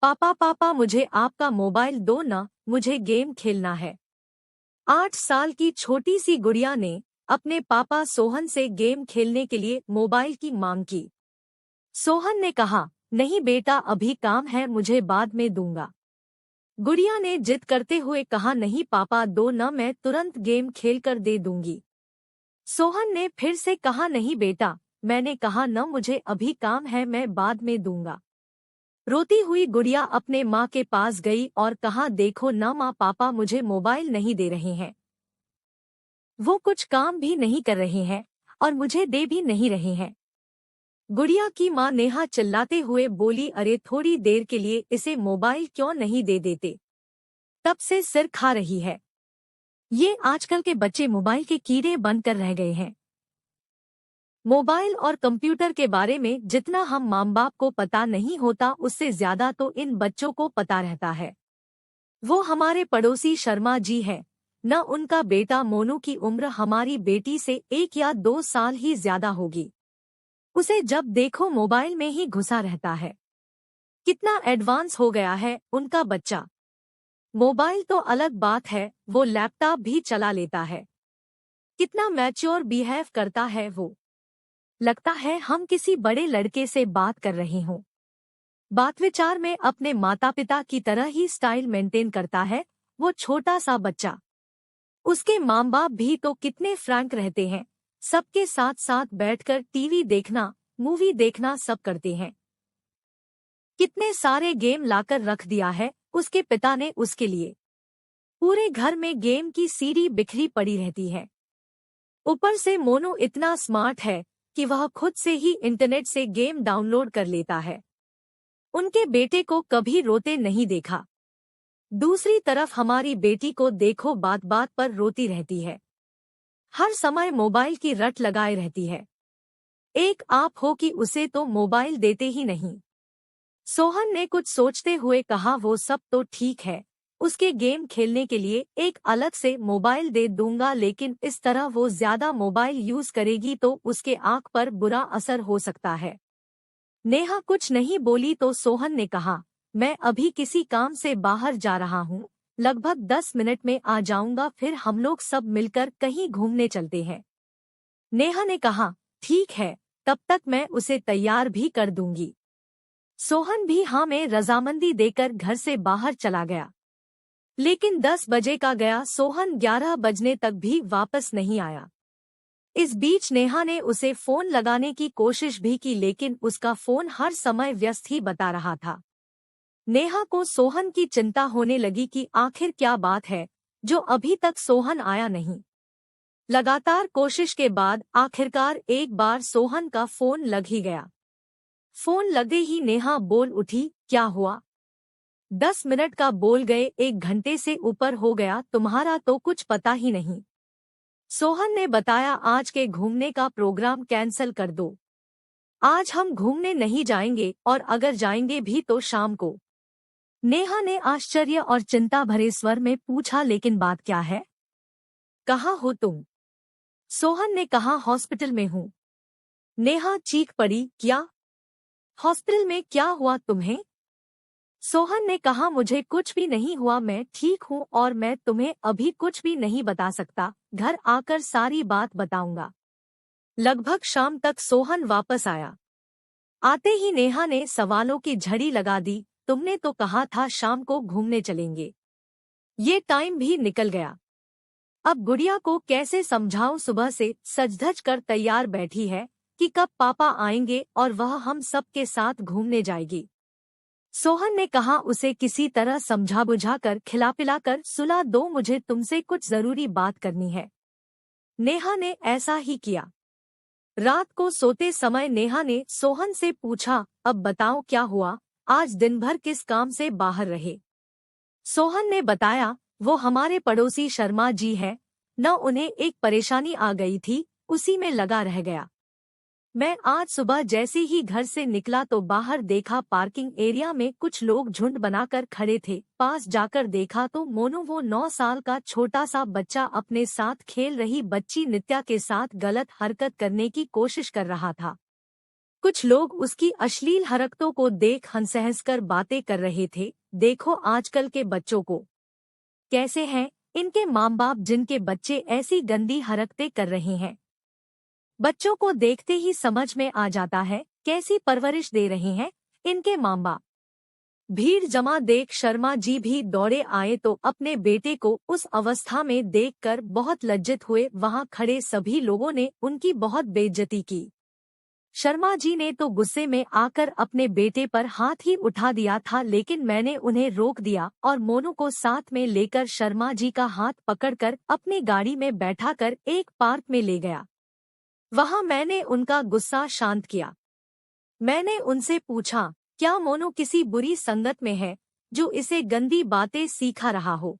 पापा पापा मुझे आपका मोबाइल दो ना, मुझे गेम खेलना है। 8 साल की छोटी सी गुड़िया ने अपने पापा सोहन से गेम खेलने के लिए मोबाइल की मांग की। सोहन ने कहा, नहीं बेटा अभी काम है, मुझे बाद में दूंगा। गुड़िया ने जिद करते हुए कहा, नहीं पापा दो न, मैं तुरंत गेम खेलकर दे दूंगी। सोहन ने फिर से कहा, नहीं बेटा, मैंने कहा न, मुझे अभी काम है, मैं बाद में दूंगा। रोती हुई गुड़िया अपने माँ के पास गई और कहा, देखो न माँ, पापा मुझे मोबाइल नहीं दे रहे हैं। वो कुछ काम भी नहीं कर रहे हैं और मुझे दे भी नहीं रहे हैं। गुड़िया की माँ नेहा चिल्लाते हुए बोली, अरे थोड़ी देर के लिए इसे मोबाइल क्यों नहीं दे देते, तब से सिर खा रही है। ये आजकल के बच्चे मोबाइल के कीड़े बनकर रह गए हैं। मोबाइल और कंप्यूटर के बारे में जितना हम माँ बाप को पता नहीं होता, उससे ज्यादा तो इन बच्चों को पता रहता है। वो हमारे पड़ोसी शर्मा जी हैं, न उनका बेटा मोनू की उम्र हमारी बेटी से 1 या 2 साल ही ज्यादा होगी। उसे जब देखो मोबाइल में ही घुसा रहता है। कितना एडवांस हो गया है उनका बच्चा। मोबाइल तो अलग बात है, वो लैपटॉप भी चला लेता है। कितना मैच्योर बिहेव करता है वो। लगता है हम किसी बड़े लड़के से बात कर रहे हों। बात विचार में अपने माता पिता की तरह ही स्टाइल मेंटेन करता है वो छोटा सा बच्चा। उसके माँ बाप भी तो कितने फ्रैंक रहते हैं, सबके साथ साथ बैठकर टीवी देखना, मूवी देखना सब करते हैं। कितने सारे गेम लाकर रख दिया है उसके पिता ने उसके लिए। पूरे घर में गेम की सीडी बिखरी पड़ी रहती है। ऊपर से मोनू इतना स्मार्ट है कि वह खुद से ही इंटरनेट से गेम डाउनलोड कर लेता है। उनके बेटे को कभी रोते नहीं देखा। दूसरी तरफ हमारी बेटी को देखो, बात बात पर रोती रहती है। हर समय मोबाइल की रट लगाए रहती है। एक आप हो कि उसे तो मोबाइल देते ही नहीं। सोहन ने कुछ सोचते हुए कहा, वो सब तो ठीक है, उसके गेम खेलने के लिए एक अलग से मोबाइल दे दूंगा, लेकिन इस तरह वो ज्यादा मोबाइल यूज करेगी तो उसके आंख पर बुरा असर हो सकता है। नेहा कुछ नहीं बोली तो सोहन ने कहा, मैं अभी किसी काम से बाहर जा रहा हूँ, लगभग 10 मिनट में आ जाऊंगा, फिर हम लोग सब मिलकर कहीं घूमने चलते हैं। नेहा ने कहा, ठीक है, तब तक मैं उसे तैयार भी कर दूंगी। सोहन भी हाँ में रजामंदी देकर घर से बाहर चला गया। लेकिन 10 बजे का गया, सोहन 11 बजने तक भी वापस नहीं आया। इस बीच नेहा ने उसे फोन लगाने की कोशिश भी की, लेकिन उसका फोन हर समय व्यस्त ही बता रहा था। नेहा को सोहन की चिंता होने लगी कि आखिर क्या बात है जो अभी तक सोहन आया नहीं। लगातार कोशिश के बाद आखिरकार एक बार सोहन का फोन लग ही गया। फोन लगे ही नेहा बोल उठी, क्या हुआ? 10 मिनट का बोल गए, 1 घंटे से ऊपर हो गया, तुम्हारा तो कुछ पता ही नहीं। सोहन ने बताया, आज के घूमने का प्रोग्राम कैंसल कर दो। आज हम घूमने नहीं जाएंगे, और अगर जाएंगे भी तो शाम को। नेहा ने आश्चर्य और चिंता भरे स्वर में पूछा, लेकिन बात क्या है? कहाँ हो तुम? सोहन ने कहा, हॉस्पिटल में हूँ। नेहा चीख पड़ी, क्या? हॉस्पिटल में क्या हुआ तुम्हें? सोहन ने कहा, मुझे कुछ भी नहीं हुआ, मैं ठीक हूँ और मैं तुम्हें अभी कुछ भी नहीं बता सकता, घर आकर सारी बात बताऊंगा। लगभग शाम तक सोहन वापस आया। आते ही नेहा ने सवालों की झड़ी लगा दी, तुमने तो कहा था शाम को घूमने चलेंगे। ये टाइम भी निकल गया। अब गुड़िया को कैसे समझाऊं, सुबह से सज-धज कर तैयार बैठी है कि कब पापा आएंगे और वह हम सब के साथ घूमने जाएगी। सोहन ने कहा, उसे किसी तरह समझा बुझा कर खिला पिला कर सुला दो, मुझे तुमसे कुछ जरूरी बात करनी है। नेहा ने ऐसा ही किया। रात को सोते समय नेहा ने सोहन से पूछा, अब बताओ क्या हुआ, आज दिन भर किस काम से बाहर रहे? सोहन ने बताया, वो हमारे पड़ोसी शर्मा जी हैं, न उन्हें एक परेशानी आ गई थी, उसी में लगा रह गया। मैं आज सुबह जैसे ही घर से निकला तो बाहर देखा पार्किंग एरिया में कुछ लोग झुंड बनाकर खड़े थे। पास जाकर देखा तो मोनू, वो 9 साल का छोटा सा बच्चा, अपने साथ खेल रही बच्ची नित्या के साथ गलत हरकत करने की कोशिश कर रहा था। कुछ लोग उसकी अश्लील हरकतों को देख हंस कर बातें कर रहे थे। देखो आजकल के बच्चों को कैसे हैं इनके माँ बाप जिनके बच्चे ऐसी गंदी हरकतें कर रहे हैं। बच्चों को देखते ही समझ में आ जाता है कैसी परवरिश दे रहे हैं इनके माँ बाप। भीड़ जमा देख शर्मा जी भी दौड़े आए तो अपने बेटे को उस अवस्था में देखकर बहुत लज्जित हुए। वहां खड़े सभी लोगों ने उनकी बहुत बेइज्जती की। शर्मा जी ने तो गुस्से में आकर अपने बेटे पर हाथ ही उठा दिया था, लेकिन मैंने उन्हें रोक दिया और मोनू को साथ में लेकर शर्मा जी का हाथ पकड़कर अपनी गाड़ी में बैठाकर एक पार्क में ले गया। वहां मैंने उनका गुस्सा शांत किया। मैंने उनसे पूछा, क्या मोनू किसी बुरी संगत में है जो इसे गंदी बातें सिखा रहा हो?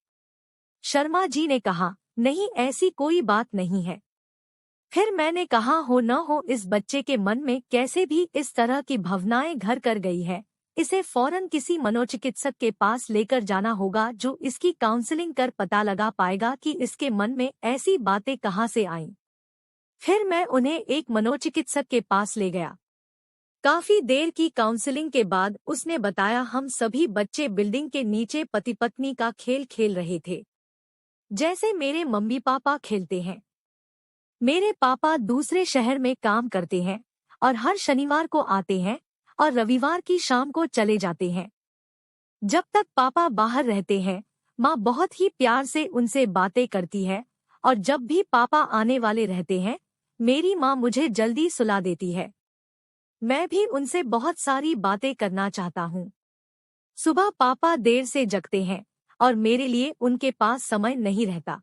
शर्मा जी ने कहा, नहीं ऐसी कोई बात नहीं है। फिर मैंने कहा, हो न हो इस बच्चे के मन में कैसे भी इस तरह की भावनाएं घर कर गई है। इसे फौरन किसी मनोचिकित्सक के पास लेकर जाना होगा जो इसकी काउंसलिंग कर पता लगा पाएगा कि इसके मन में ऐसी बातें कहाँ से आईं। फिर मैं उन्हें एक मनोचिकित्सक के पास ले गया। काफी देर की काउंसलिंग के बाद उसने बताया, हम सभी बच्चे बिल्डिंग के नीचे पति पत्नी का खेल खेल रहे थे, जैसे मेरे मम्मी पापा खेलते हैं। मेरे पापा दूसरे शहर में काम करते हैं और हर शनिवार को आते हैं और रविवार की शाम को चले जाते हैं। जब तक पापा बाहर रहते हैं माँ बहुत ही प्यार से उनसे बातें करती है, और जब भी पापा आने वाले रहते हैं मेरी माँ मुझे जल्दी सुला देती है। मैं भी उनसे बहुत सारी बातें करना चाहता हूँ। सुबह पापा देर से जगते हैं और मेरे लिए उनके पास समय नहीं रहता।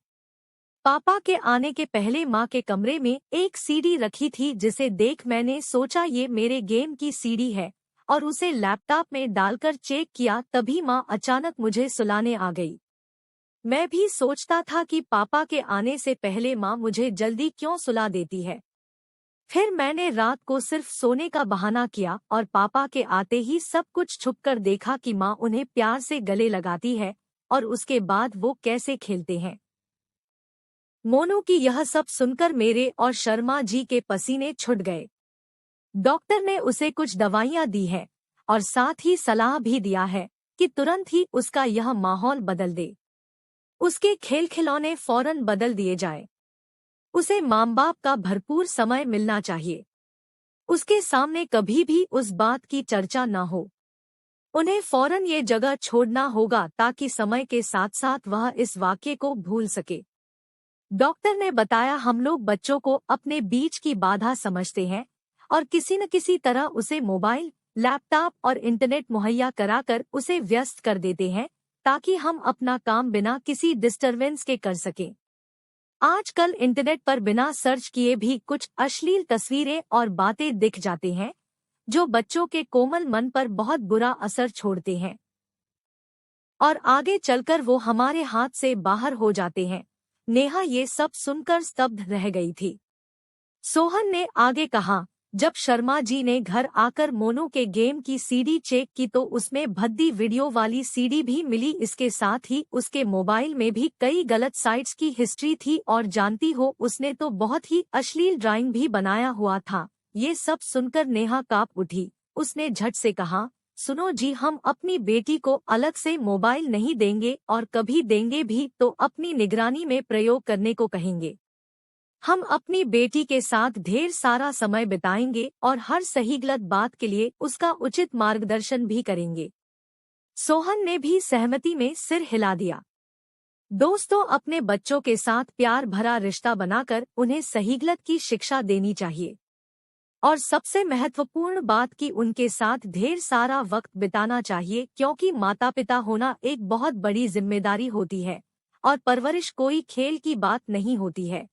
पापा के आने के पहले माँ के कमरे में एक सीडी रखी थी, जिसे देख मैंने सोचा ये मेरे गेम की सीडी है और उसे लैपटॉप में डालकर चेक किया। तभी माँ अचानक मुझे सुलाने आ गई। मैं भी सोचता था कि पापा के आने से पहले माँ मुझे जल्दी क्यों सुला देती है। फिर मैंने रात को सिर्फ सोने का बहाना किया और पापा के आते ही सब कुछ छुपकर देखा कि माँ उन्हें प्यार से गले लगाती है और उसके बाद वो कैसे खेलते हैं। मोनू की यह सब सुनकर मेरे और शर्मा जी के पसीने छूट गए। डॉक्टर ने उसे कुछ दवाइयाँ दी है और साथ ही सलाह भी दिया है कि तुरंत ही उसका यह माहौल बदल दे। उसके खेल खिलौने फौरन बदल दिए जाए। उसे माँ बाप का भरपूर समय मिलना चाहिए। उसके सामने कभी भी उस बात की चर्चा न हो। उन्हें फौरन ये जगह छोड़ना होगा ताकि समय के साथ साथ वह इस वाक्य को भूल सके। डॉक्टर ने बताया, हम लोग बच्चों को अपने बीच की बाधा समझते हैं और किसी न किसी तरह उसे मोबाइल, लैपटॉप और इंटरनेट मुहैया कराकर उसे व्यस्त कर देते हैं ताकि हम अपना काम बिना किसी डिस्टरबेंस के कर सकें। आजकल इंटरनेट पर बिना सर्च किए भी कुछ अश्लील तस्वीरें और बातें दिख जाते हैं जो बच्चों के कोमल मन पर बहुत बुरा असर छोड़ते हैं और आगे चलकर वो हमारे हाथ से बाहर हो जाते हैं। नेहा ये सब सुनकर स्तब्ध रह गई थी। सोहन ने आगे कहा, जब शर्मा जी ने घर आकर मोनू के गेम की सीडी चेक की तो उसमें भद्दी वीडियो वाली सीडी भी मिली। इसके साथ ही उसके मोबाइल में भी कई गलत साइट्स की हिस्ट्री थी और जानती हो उसने तो बहुत ही अश्लील ड्राइंग भी बनाया हुआ था। ये सब सुनकर नेहा कांप उठी। उसने झट से कहा, सुनो जी, हम अपनी बेटी को अलग से मोबाइल नहीं देंगे और कभी देंगे भी तो अपनी निगरानी में प्रयोग करने को कहेंगे। हम अपनी बेटी के साथ ढेर सारा समय बिताएंगे और हर सही गलत बात के लिए उसका उचित मार्गदर्शन भी करेंगे। सोहन ने भी सहमति में सिर हिला दिया। दोस्तों, अपने बच्चों के साथ प्यार भरा रिश्ता बनाकर उन्हें सही गलत की शिक्षा देनी चाहिए और सबसे महत्वपूर्ण बात कि उनके साथ ढेर सारा वक्त बिताना चाहिए, क्योंकि माता पिता होना एक बहुत बड़ी जिम्मेदारी होती है और परवरिश कोई खेल की बात नहीं होती है।